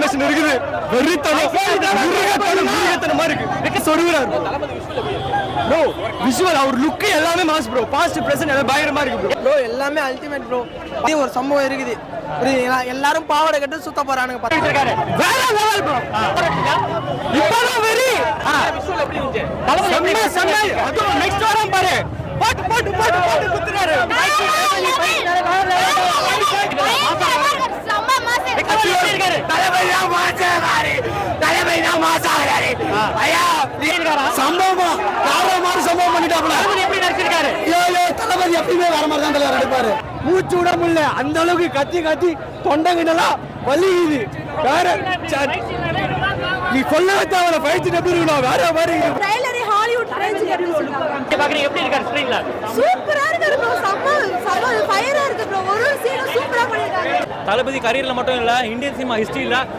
Mission இருக்குது வெறித்தனமா இருக்கு சொல்லுறாரு ப்ரோ. விஷுவல் அவர் லுக் எல்லாமே மாஸ் ப்ரோ. பாஸ்ட் பிரசன்ட் எல்லாம் பயங்கரமா இருக்கு ப்ரோ. எல்லாமே அல்டிமேட் ப்ரோ. ஒரு சம்பவம் இருக்குது. எல்லாரும் பாவாடை கட்டு சுத்த போறானுங்க. வேற லெவல் ப்ரோ. இப்பதான் வெரி விஷுவல் எப்படி இருந்துச்சு? அதுவும் நெக்ஸ்ட் வாரம் பாரு. பாட்டு பாட்டு பாட்டு பாட்டு குத்துறாரு. மூச்சு விட முடியல அந்த அளவுக்கு கத்தி கத்தி தொண்டங்கிட்டலாம் வலியுது. வேற நீ சொல்ல தேவையில்ல. ஃபைட் எப்படி இருக்கணும் வேற மாதிரி ஹாலிவுட் ரேஞ்சுக்கு எப்படி இருக்காரு ஸ்கிரீன்ல? சூப்பரா இருக்கு ப்ரோ. செம்ம ஃபயரா இருக்கு ப்ரோ. ஒரு சீன் சூப்பரா பண்ணிருக்காங்க. தளபதி கரியர்ல மட்டும் இல்ல, இந்தியன் சினிமா ஹிஸ்டரியில